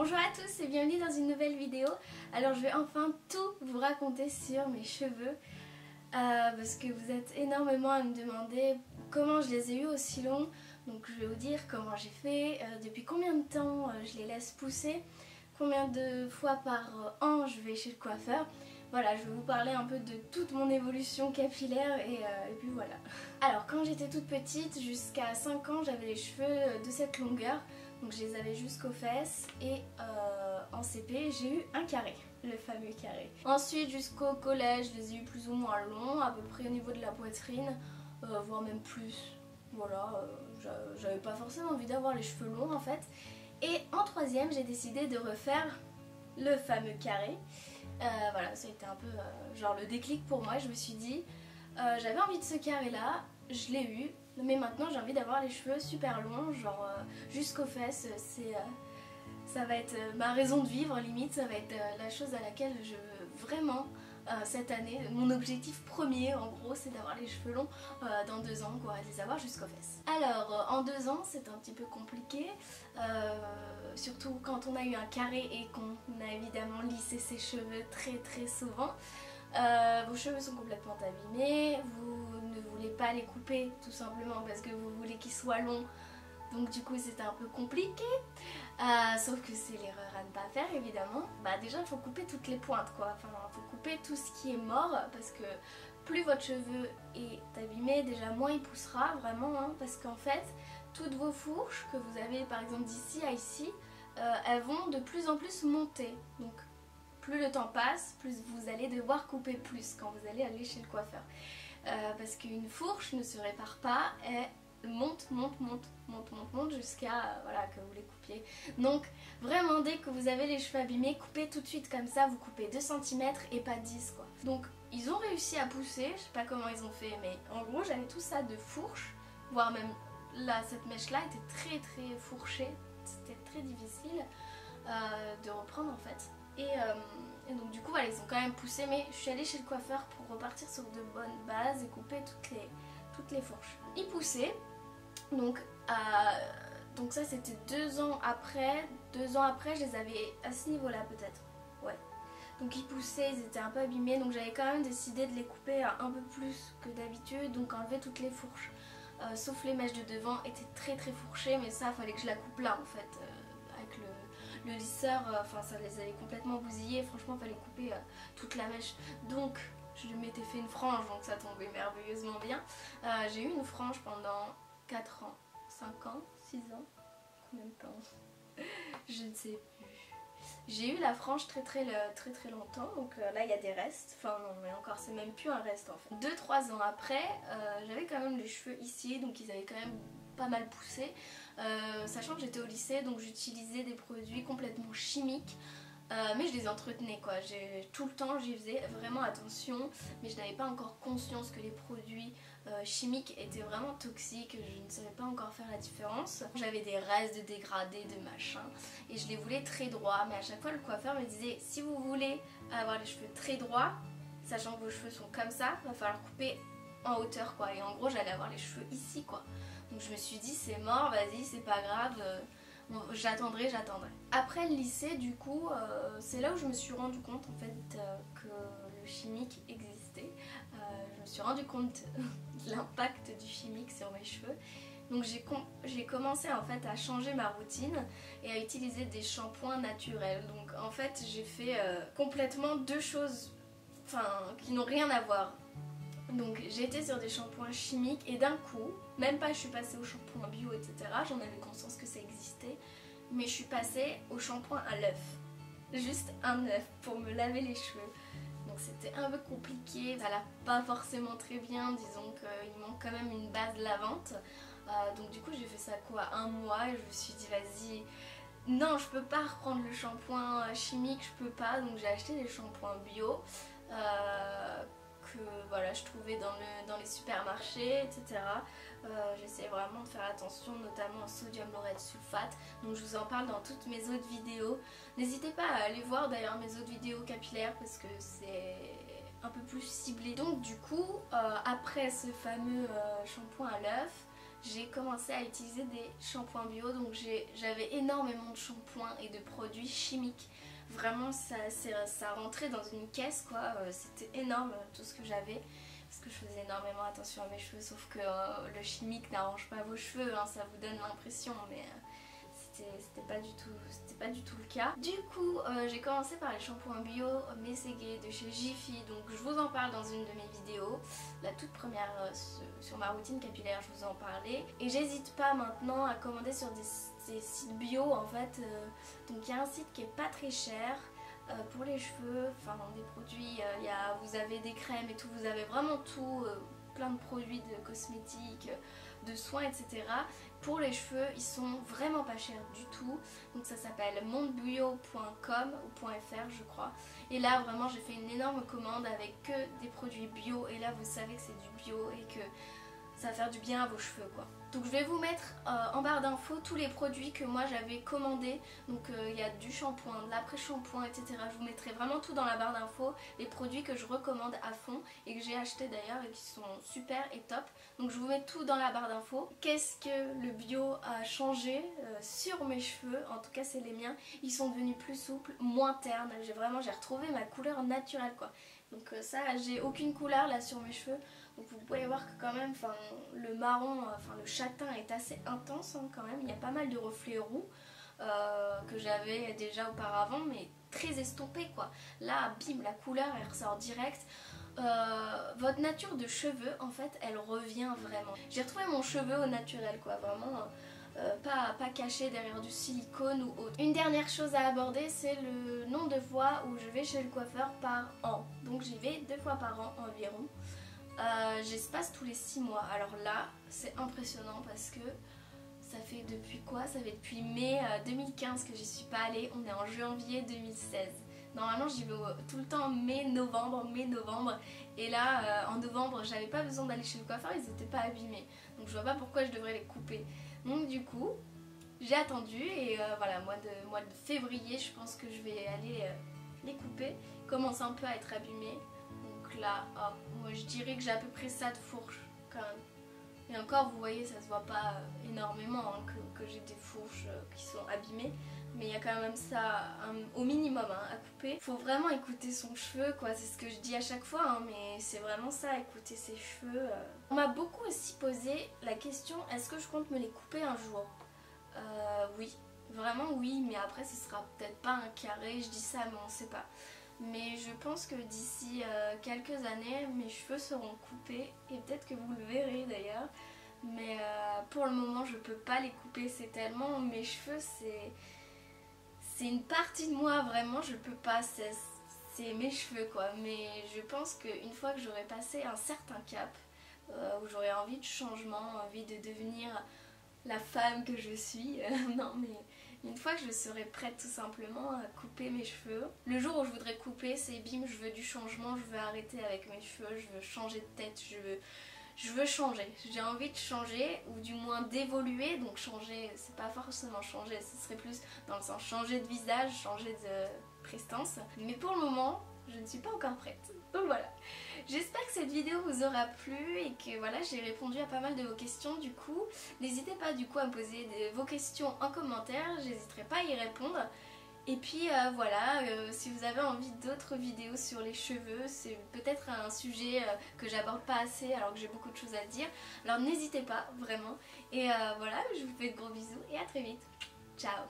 Bonjour à tous et bienvenue dans une nouvelle vidéo. Alors je vais enfin tout vous raconter sur mes cheveux parce que vous êtes énormément à me demander comment je les ai eu aussi longs. Donc je vais vous dire comment j'ai fait, depuis combien de temps je les laisse pousser, combien de fois par an je vais chez le coiffeur. Voilà, je vais vous parler un peu de toute mon évolution capillaire et puis voilà. Alors quand j'étais toute petite, jusqu'à 5 ans, j'avais les cheveux de cette longueur. Donc je les avais jusqu'aux fesses et en CP j'ai eu un carré, le fameux carré. Ensuite jusqu'au collège je les ai eu plus ou moins longs, à peu près au niveau de la poitrine, voire même plus. Voilà, j'avais pas forcément envie d'avoir les cheveux longs en fait. Et en troisième j'ai décidé de refaire le fameux carré. Voilà, ça a été un peu genre le déclic pour moi. Je me suis dit, j'avais envie de ce carré là, je l'ai eu, mais maintenant j'ai envie d'avoir les cheveux super longs, genre jusqu'aux fesses. Ça va être ma raison de vivre limite, ça va être la chose à laquelle je veux vraiment cette année. Mon objectif premier en gros c'est d'avoir les cheveux longs dans 2 ans quoi, de les avoir jusqu'aux fesses. Alors en 2 ans c'est un petit peu compliqué, surtout quand on a eu un carré et qu'on a évidemment lissé ses cheveux très souvent. Vos cheveux sont complètement abîmés, vous ne voulez pas les couper tout simplement parce que vous voulez qu'ils soient longs. Donc du coup c'était un peu compliqué, sauf que c'est l'erreur à ne pas faire évidemment. Bah déjà il faut couper toutes les pointes quoi, enfin il faut couper tout ce qui est mort parce que plus votre cheveu est abîmé, déjà moins il poussera vraiment hein, parce qu'en fait toutes vos fourches que vous avez par exemple d'ici à ici, elles vont de plus en plus monter. Donc plus le temps passe, plus vous allez devoir couper plus quand vous allez aller chez le coiffeur. Parce qu'une fourche ne se répare pas, elle monte jusqu'à voilà, que vous les coupiez. Donc vraiment dès que vous avez les cheveux abîmés, coupez tout de suite comme ça, vous coupez 2 cm et pas 10 quoi. Donc ils ont réussi à pousser, je sais pas comment ils ont fait, mais en gros j'avais tout ça de fourche, voire même là cette mèche là était très fourchée, c'était très difficile de reprendre en fait. Et donc du coup voilà, ils ont quand même poussé, mais je suis allée chez le coiffeur pour repartir sur de bonnes bases et couper toutes les fourches. Ils poussaient, donc ça c'était 2 ans après. 2 ans après je les avais à ce niveau là peut-être, ouais. Donc ils poussaient, ils étaient un peu abîmés, donc j'avais quand même décidé de les couper un peu plus que d'habitude, donc enlever toutes les fourches. Sauf les mèches de devant étaient très fourchées, mais ça fallait que je la coupe là en fait. Avec le lisseur, enfin ça les avait complètement bousillés, franchement fallait couper toute la mèche. Donc je m'étais fait une frange, donc ça tombait merveilleusement bien. J'ai eu une frange pendant 4 ans, 5 ans, 6 ans, combien de temps je ne sais plus. J'ai eu la frange très longtemps, donc là il y a des restes, enfin non mais encore c'est même plus un reste en fait. 2-3 ans après, j'avais quand même les cheveux ici, donc ils avaient quand même pas mal poussé, sachant que j'étais au lycée, donc j'utilisais des produits complètement chimiques. Mais je les entretenais quoi, tout le temps j'y faisais vraiment attention, mais je n'avais pas encore conscience que les produits chimiques étaient vraiment toxiques, je ne savais pas encore faire la différence. J'avais des restes de dégradés, de machin, et je les voulais très droits, mais à chaque fois le coiffeur me disait si vous voulez avoir les cheveux très droits, sachant que vos cheveux sont comme ça, il va falloir couper en hauteur quoi, et en gros j'allais avoir les cheveux ici quoi. Donc je me suis dit c'est mort, vas-y c'est pas grave. Bon, j'attendrai. Après le lycée du coup, c'est là où je me suis rendu compte en fait que le chimique existait. Je me suis rendu compte de l'impact du chimique sur mes cheveux. Donc j'ai commencé en fait à changer ma routine et à utiliser des shampoings naturels. Donc en fait j'ai fait complètement 2 choses qui n'ont rien à voir. Donc j'ai été sur des shampoings chimiques et d'un coup, même pas je suis passée au shampoing bio etc, j'en avais conscience que ça existait, mais je suis passée au shampoing à l'œuf, juste un œuf pour me laver les cheveux. Donc c'était un peu compliqué, ça lave pas forcément très bien, disons qu'il manque quand même une base lavante. Donc du coup j'ai fait ça quoi, 1 mois, et je me suis dit vas-y, non je peux pas reprendre le shampoing chimique, je peux pas, donc j'ai acheté des shampoings bio. Que voilà, je trouvais dans les supermarchés, etc. J'essaie vraiment de faire attention, notamment au sodium laureth sulfate. Donc je vous en parle dans toutes mes autres vidéos. N'hésitez pas à aller voir d'ailleurs mes autres vidéos capillaires parce que c'est un peu plus ciblé. Donc du coup, après ce fameux shampoing à l'œuf, j'ai commencé à utiliser des shampoings bio. Donc j'avais énormément de shampoings et de produits chimiques. Vraiment ça rentrait dans une caisse quoi, c'était énorme tout ce que j'avais. Parce que je faisais énormément attention à mes cheveux, sauf que le chimique n'arrange pas vos cheveux, hein, ça vous donne l'impression, mais c'était pas du tout le cas. Du coup j'ai commencé par les shampoings bio Messeguet de chez Jiffy, donc je vous en parle dans une de mes vidéos, la toute première sur ma routine capillaire, je vous en parlais. Et j'hésite pas maintenant à commander sur des sites bio en fait, donc il y a un site qui est pas très cher. Pour les cheveux, enfin des produits, vous avez des crèmes et tout, vous avez vraiment tout, plein de produits de cosmétiques, de soins, etc. Pour les cheveux, ils sont vraiment pas chers du tout. Donc ça s'appelle mondebio.com ou .fr je crois. Et là vraiment j'ai fait une énorme commande avec que des produits bio. Et là vous savez que c'est du bio et que ça va faire du bien à vos cheveux quoi. Donc je vais vous mettre en barre d'infos tous les produits que moi j'avais commandés. Donc il y a du shampoing, de l'après-shampoing, etc. Je vous mettrai vraiment tout dans la barre d'infos. Les produits que je recommande à fond et que j'ai acheté d'ailleurs et qui sont super et top. Donc je vous mets tout dans la barre d'infos. Qu'est-ce que le bio a changé sur mes cheveux? En tout cas c'est les miens. Ils sont devenus plus souples, moins ternes. J'ai retrouvé ma couleur naturelle quoi. Donc ça, j'ai aucune couleur là sur mes cheveux. Donc vous pouvez voir que quand même, le marron, le châtain est assez intense hein, quand même. Il y a pas mal de reflets roux que j'avais déjà auparavant, mais très estompés quoi. Là, bim, la couleur elle ressort direct. Votre nature de cheveux, en fait, elle revient vraiment. J'ai retrouvé mon cheveu au naturel quoi, vraiment. Pas caché derrière du silicone ou autre. Une dernière chose à aborder, c'est le nombre de fois où je vais chez le coiffeur par an. Donc j'y vais 2 fois par an environ. J'espace tous les 6 mois. Alors là, c'est impressionnant parce que ça fait depuis quoi? Ça fait depuis mai 2015 que j'y suis pas allée. On est en janvier 2016. Normalement j'y vais tout le temps mai-novembre. Et là en novembre j'avais pas besoin d'aller chez le coiffeur, ils étaient pas abîmés. Donc je vois pas pourquoi je devrais les couper. Donc du coup j'ai attendu et voilà, mois de février je pense que je vais aller les couper. Ils commencent un peu à être abîmés. Donc là, moi je dirais que j'ai à peu près ça de fourche quand même. Et encore vous voyez ça se voit pas énormément hein, que j'ai des fourches qui sont abîmées. Mais il y a quand même ça au minimum hein, à couper. Faut vraiment écouter son cheveu quoi, c'est ce que je dis à chaque fois hein, mais c'est vraiment ça, écouter ses cheveux. On m'a beaucoup aussi posé la question, est-ce que je compte me les couper un jour? Oui, vraiment oui, mais après ce sera peut-être pas un carré, je dis ça mais on sait pas. Mais je pense que d'ici quelques années mes cheveux seront coupés et peut-être que vous le verrez d'ailleurs. Mais pour le moment je peux pas les couper, c'est tellement mes cheveux, c'est une partie de moi vraiment, je peux pas, c'est mes cheveux quoi. Mais je pense qu'une fois que j'aurai passé un certain cap, où j'aurai envie de changement, envie de devenir la femme que je suis, non mais une fois que je serai prête tout simplement à couper mes cheveux, le jour où je voudrais couper c'est bim, je veux du changement, je veux arrêter avec mes cheveux, je veux changer de tête, je veux changer, j'ai envie de changer ou du moins d'évoluer. Donc changer, c'est pas forcément changer, ce serait plus dans le sens changer de visage, changer de prestance. Mais pour le moment, je ne suis pas encore prête. Donc voilà, j'espère que cette vidéo vous aura plu et que voilà, j'ai répondu à pas mal de vos questions. Du coup, n'hésitez pas du coup à me poser vos questions en commentaire, j'hésiterai pas à y répondre. Et puis voilà, si vous avez envie d'autres vidéos sur les cheveux, c'est peut-être un sujet que j'aborde pas assez alors que j'ai beaucoup de choses à dire. Alors n'hésitez pas, vraiment. Et voilà, je vous fais de gros bisous et à très vite. Ciao!